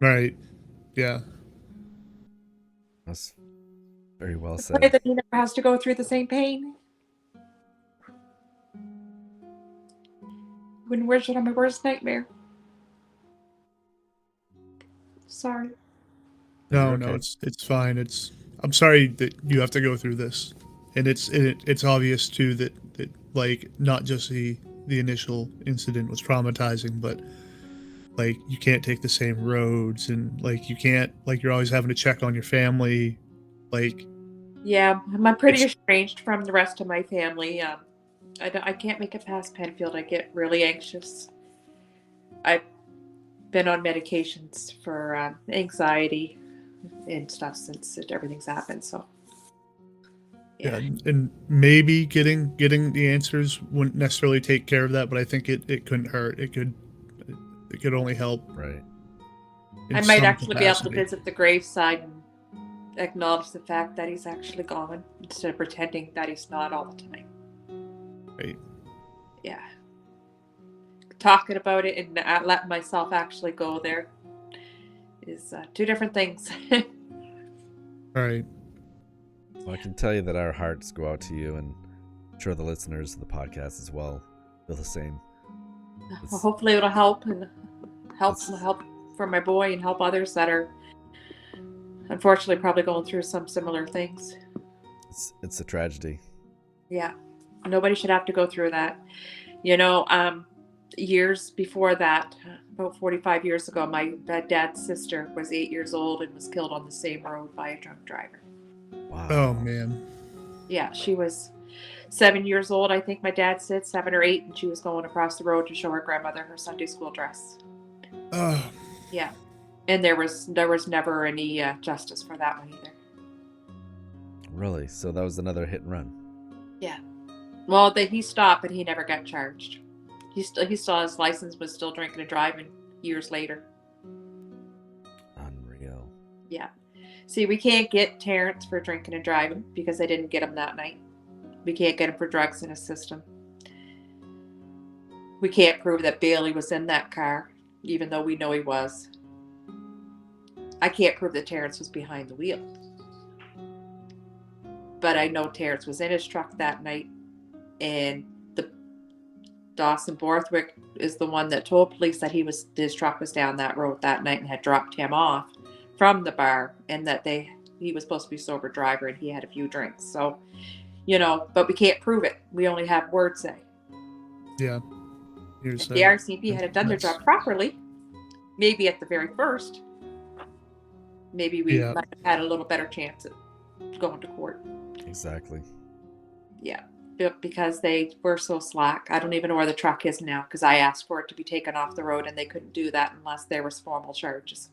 Right. Yeah. That's very well I said. pray that he never has to go through the same pain. When words are my worst nightmare. Sorry. No, it's fine. I'm sorry that you have to go through this, and it's obvious too that like not just the initial incident was traumatizing, but like you can't take the same roads, and like you can't, like you're always having to check on your family, like. Yeah, I'm pretty estranged from the rest of my family. I can't make it past Penfield. I get really anxious. I've been on medications for anxiety and stuff since everything's happened. So Yeah, and maybe getting the answers wouldn't necessarily take care of that, but I think it couldn't hurt. It could only help. Right. I might actually be able to visit the graveside and acknowledge the fact that he's actually gone instead of pretending that he's not all the time. Right. Yeah. Talking about it and letting myself actually go there is two different things. Right. Well, I can tell you that our hearts go out to you, and I'm sure the listeners of the podcast as well feel the same. Well, hopefully it'll help and help for my boy and help others that are unfortunately probably going through some similar things. It's a tragedy. Yeah. Nobody should have to go through that. You know, years before that, about 45 years ago, my dad's sister was 8 years old and was killed on the same road by a drunk driver. Wow. Oh, man. Yeah, she was 7 years old, I think my dad said, 7 or 8, and she was going across the road to show her grandmother her Sunday school dress. Oh. Yeah. And there was never any justice for that one either. Really? So that was another hit and run? Yeah. Well, he stopped, but he never got charged. He still his license, was still drinking and driving years later. Unreal. Yeah. See, we can't get Terrence for drinking and driving because they didn't get him that night. We can't get him for drugs in his system. We can't prove that Bailey was in that car, even though we know he was. I can't prove that Terrence was behind the wheel. But I know Terrence was in his truck that night, and Dawson Borthwick is the one that told police that his truck was down that road that night and had dropped him off from the bar, and that he was supposed to be a sober driver and he had a few drinks. So, you know, but we can't prove it. We only have word say. Yeah. If the RCMP had done their job properly, maybe at the very first, maybe we might have had a little better chance at going to court. Exactly. Yeah. Because they were so slack. I don't even know where the truck is now because I asked for it to be taken off the road and they couldn't do that unless there was formal charges.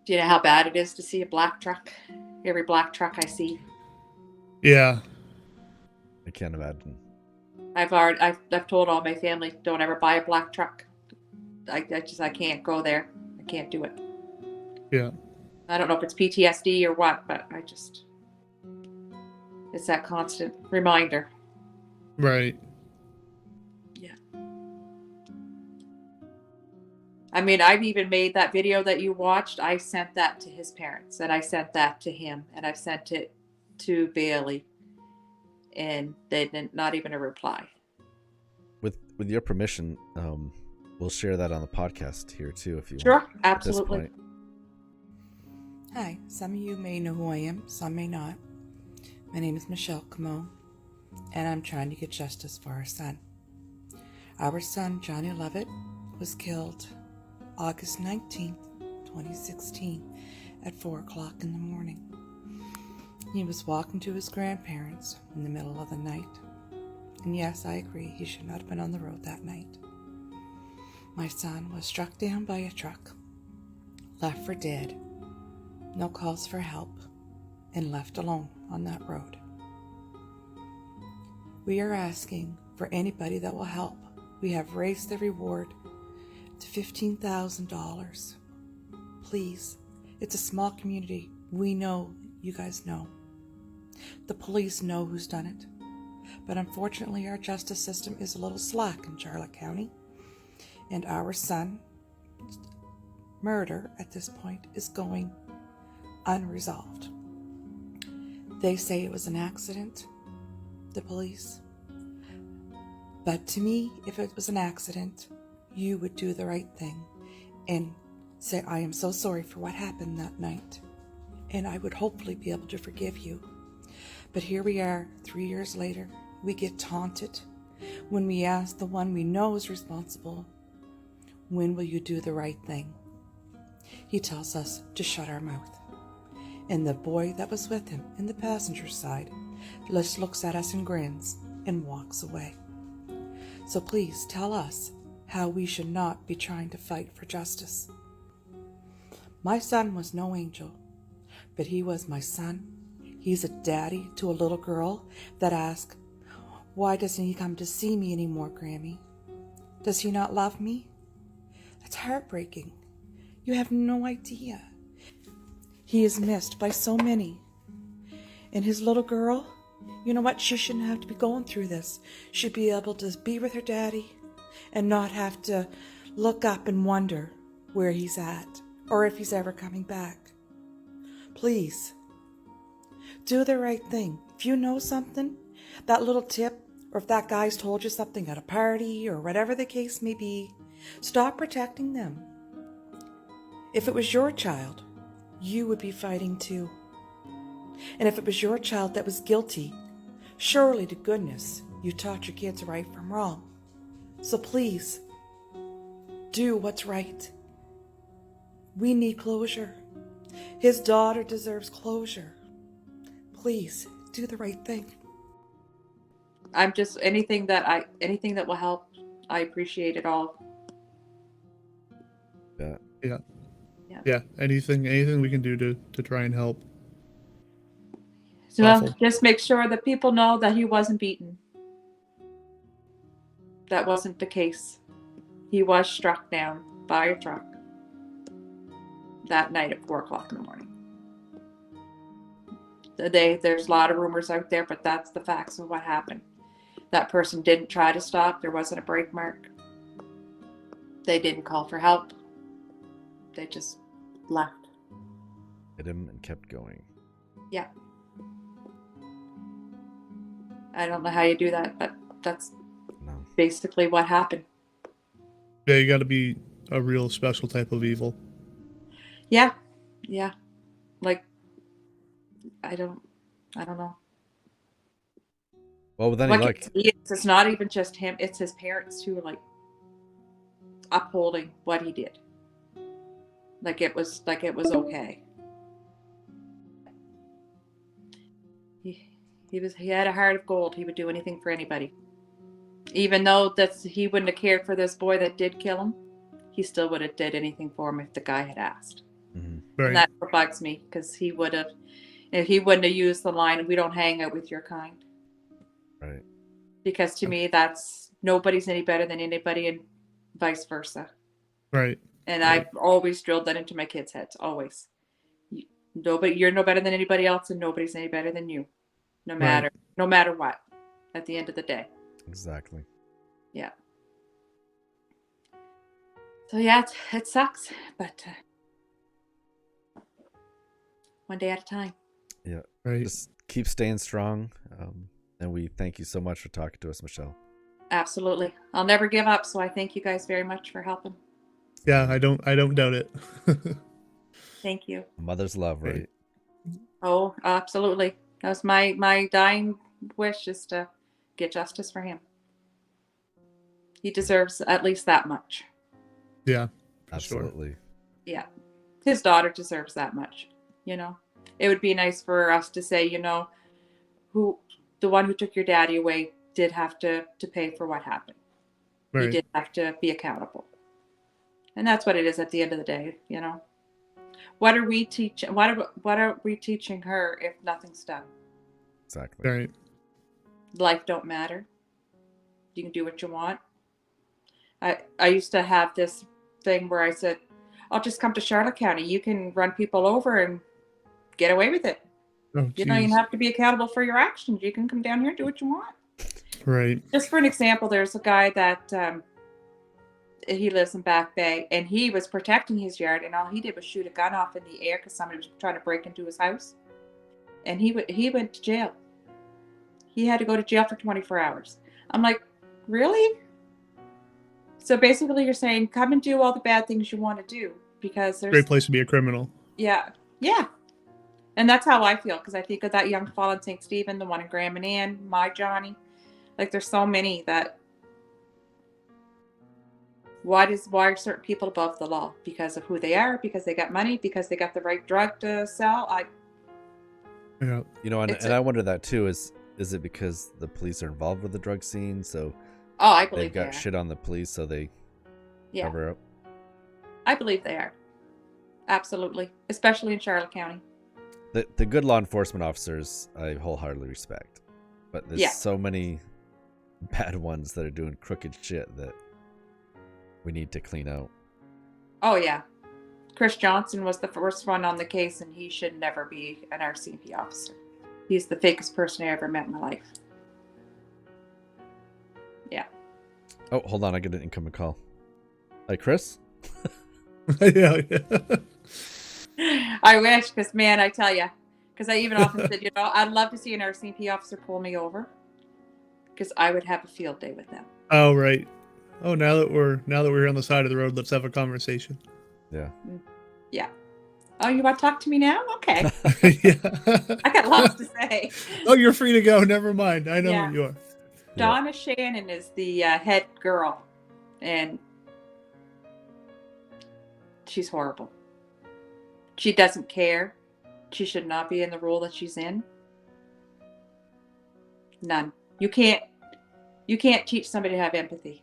Do you know how bad it is to see a black truck? Every black truck I see. Yeah. I can't imagine. I've told all my family, don't ever buy a black truck. I can't go there. I can't do it. Yeah. I don't know if it's PTSD or what, but it's that constant reminder. Right. Yeah. I mean, I've even made that video that you watched. I sent that to his parents, and I sent that to him, and I sent it to Bailey, and they didn't, not even a reply. With your permission, we'll share that on the podcast here too, if you Sure, want. absolutely. At this point. Hi, some of you may know who I am, some may not. My name is Michelle Comeau, and I'm trying to get justice for our son. Our son, Johnney Leavitt, was killed August 19th, 2016 at 4 o'clock in the morning. He was walking to his grandparents in the middle of the night. And yes, I agree, he should not have been on the road that night. My son was struck down by a truck, left for dead, no calls for help, and left alone on that road. We are asking for anybody that will help. We have raised the reward to $15,000. Please, it's a small community. We know, you guys know. The police know who's done it. But unfortunately, our justice system is a little slack in Charlotte County. And our son's murder at this point is going unresolved. They say it was an accident, the police. But to me, if it was an accident, you would do the right thing and say, I am so sorry for what happened that night. And I would hopefully be able to forgive you. But here we are, 3 years later, we get taunted when we ask the one we know is responsible, when will you do the right thing? He tells us to shut our mouth. And the boy that was with him in the passenger side just looks at us and grins and walks away. So please tell us how we should not be trying to fight for justice. My son was no angel, but he was my son. He's a daddy to a little girl that asked, why doesn't he come to see me anymore, Grammy? Does he not love me? That's heartbreaking. You have no idea. He is missed by so many. And his little girl, you know what? She shouldn't have to be going through this. She'd be able to be with her daddy and not have to look up and wonder where he's at or if he's ever coming back. Please, do the right thing. If you know something, that little tip, or if that guy's told you something at a party or whatever the case may be, stop protecting them. If it was your child, you would be fighting too. And if it was your child that was guilty, surely to goodness you taught your kids right from wrong. So please, do what's right. We need closure. His daughter deserves closure. Please, do the right thing. I'm just anything that will help. I appreciate it all. Yeah. Anything we can do to try and help. Well, just make sure that people know that he wasn't beaten. That wasn't the case. He was struck down by a truck that night at 4 o'clock in the morning. There's a lot of rumors out there, but that's the facts of what happened. That person didn't try to stop. There wasn't a brake mark. They didn't call for help. They just left. Hit him and kept going. Yeah. I don't know how you do that, but that's basically what happened. Yeah, you got to be a real special type of evil. Yeah. Like, I don't know. Well, then it's not even just him; it's his parents who are like upholding what he did. Like it was okay. He had a heart of gold. He would do anything for anybody. Even though he wouldn't have cared for this boy that did kill him, he still would have did anything for him if the guy had asked. Mm-hmm. Right. And that bugs me because he wouldn't have used the line, "We don't hang out with your kind." Right. Because to me, that's nobody's any better than anybody, and vice versa. Right. And I've always drilled that into my kids' heads. Always. You're no better than anybody else, and nobody's any better than you. No matter what. At the end of the day. Exactly. Yeah. So yeah, it sucks, but one day at a time. Yeah. Right. Just keep staying strong. And we thank you so much for talking to us, Michelle. Absolutely. I'll never give up, so I thank you guys very much for helping. Yeah, I don't doubt it. Thank you. Mother's love, right? Oh, absolutely. That was my dying wish, is to get justice for him. He deserves at least that much. Yeah, absolutely. Sure. Yeah. His daughter deserves that much, you know. It would be nice for us to say, you know, the one who took your daddy away did have to pay for what happened. Right. He did have to be accountable. And that's what it is at the end of the day, you know. What are we teaching? What are we teaching her if nothing's done? Exactly. Right. Life don't matter. You can do what you want. I used to have this thing where I said, I'll just come to Charlotte County. You can run people over and get away with it. Oh, you don't even have to be accountable for your actions. You can come down here and do what you want. Right. Just for an example, there's a guy that he lives in Back Bay, and he was protecting his yard, and all he did was shoot a gun off in the air because somebody was trying to break into his house. And he went to jail. He had to go to jail for 24 hours. I'm like, really? So basically you're saying, come and do all the bad things you want to do, because there's... Great place to be a criminal. Yeah. Yeah. And that's how I feel, because I think of that young fellow in St. Stephen, the one in Graham and Ann, my Johnny. Like, there's so many that... Why are certain people above the law? Because of who they are, because they got money, because they got the right drug to sell? Yeah. You know, and I wonder that too, is it because the police are involved with the drug scene, so I believe they've got they are. shit on the police, so they cover up? I believe they are. Absolutely. Especially in Charlotte County. The good law enforcement officers I wholeheartedly respect, but there's so many bad ones that are doing crooked shit that we need to clean out. Oh yeah. Chris Johnson was the first one on the case, and he should never be an RCMP officer. He's the fakest person I ever met in my life. Yeah. Oh, hold on, I get an incoming call. Hi, Chris? yeah. I wish, because man, I tell you, because I even often said, you know, I'd love to see an RCMP officer pull me over, because I would have a field day with them. Oh, right. Oh, now that we're on the side of the road, let's have a conversation. Yeah. Yeah. Oh, you want to talk to me now? Okay. Yeah. I got lots to say. Oh, you're free to go. Never mind. I know Yeah. who you are. Donna Shannon is the head girl, and she's horrible. She doesn't care. She should not be in the role that she's in. None. You can't teach somebody to have empathy,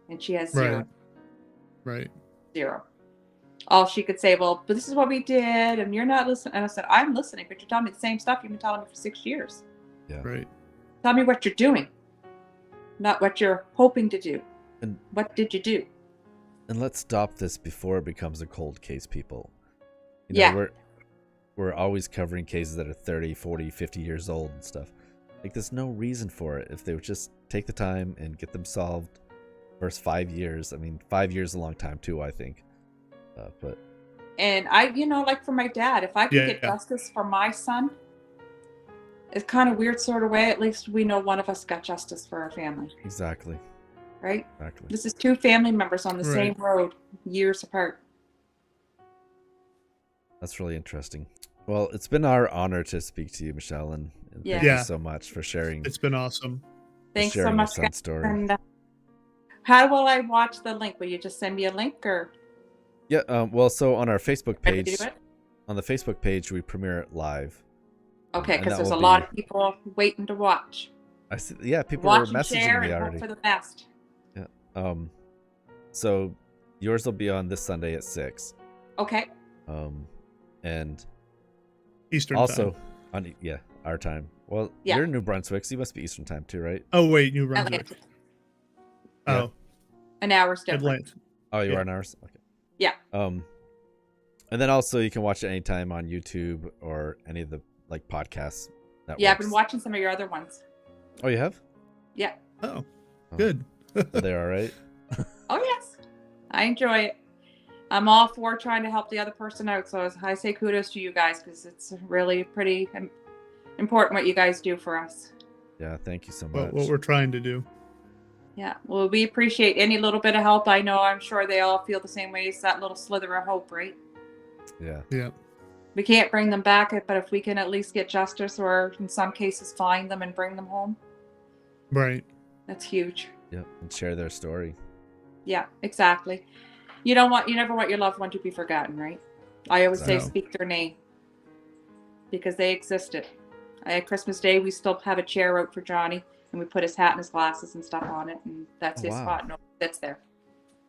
and she has zero. Right. Zero. All she could say, well, but this is what we did, and you're not listening. And I said, I'm listening, but you're telling me the same stuff you've been telling me for 6 years. Yeah. Right. Tell me what you're doing, not what you're hoping to do. And what did you do? And let's stop this before it becomes a cold case, people. You know, we're always covering cases that are 30, 40, 50 years old and stuff. Like, there's no reason for it. If they would just take the time and get them solved first 5 years. I mean, 5 years is a long time too, I think. But and I, you know, like for my dad, if I could get justice for my son, it's kind of weird sort of way. At least we know one of us got justice for our family. Exactly. Right? Exactly. This is two family members on the same road, years apart. That's really interesting. Well, it's been our honor to speak to you, Michelle, and thank you so much for sharing. It's been awesome. Thanks so much, guys. Story. And how will I watch the link? Will you just send me a link, or? Yeah. Well, so on our Facebook Ready to page, do it? on the Facebook page, we premiere it live. Okay, And because that there's a will lot be- of people waiting to watch. I see. Yeah, people Watch are and messaging share me and already. hope for the best. Yeah. So yours will be on this Sunday at 6. Okay. And Eastern also time. on our time. Well, Yeah. you're in New Brunswick, so you must be Eastern time too, right? Oh wait, New Brunswick. Atlantic. Oh, An hour's different. Atlantic. Oh, you Yeah. are in ours. Okay. Yeah. And then also you can watch it anytime on YouTube or any of the podcasts networks. Yeah, I've been watching some of your other ones. Oh, you have? Yeah. Oh. Good. Are they all right? Oh, yes. I enjoy it. I'm all for trying to help the other person out. So I say kudos to you guys because it's really pretty important what you guys do for us. Yeah, thank you so much. What we're trying to do. Yeah, well, we appreciate any little bit of help. I know, I'm sure they all feel the same way. It's that little slither of hope, right? Yeah. Yeah. We can't bring them back, but if we can at least get justice or in some cases find them and bring them home. Right. That's huge. Yep, and share their story. Yeah, exactly. You never want your loved one to be forgotten, right? I always say speak their name because they existed. At Christmas Day, we still have a chair out for Johnny, and we put his hat and his glasses and stuff on it, and that's his spot. No, that's there.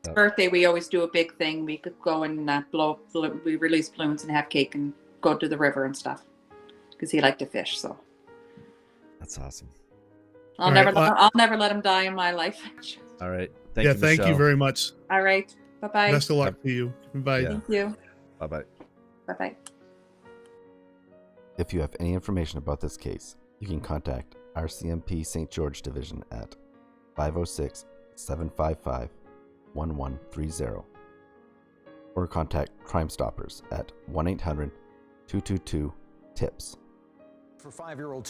His birthday, we always do a big thing. We could go and we release balloons and have cake and go to the river and stuff because he liked to fish. So that's awesome. I'll never let him die in my life. All right. Thank you very much. All right. Bye-bye. Best of luck to you. Bye. Yeah. Thank you. Bye-bye. Bye-bye. If you have any information about this case, you can contact RCMP St. George Division at 506-755-1130 or contact Crimestoppers at 1-800-222-TIPS. For 5-year-old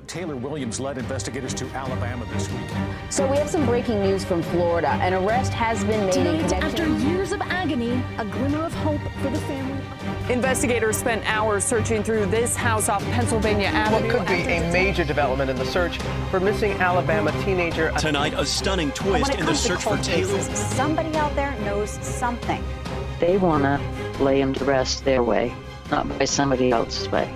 Taylor Williams led investigators to Alabama this week. So we have some breaking news from Florida. An arrest has been made in connection. After years of agony, a glimmer of hope for the family. Investigators spent hours searching through this house off Pennsylvania Avenue. What could be a major development in the search for missing Alabama teenager. Tonight, a stunning twist in the search for Taylor. Somebody out there knows something. They want to lay him to rest their way, not by somebody else's way.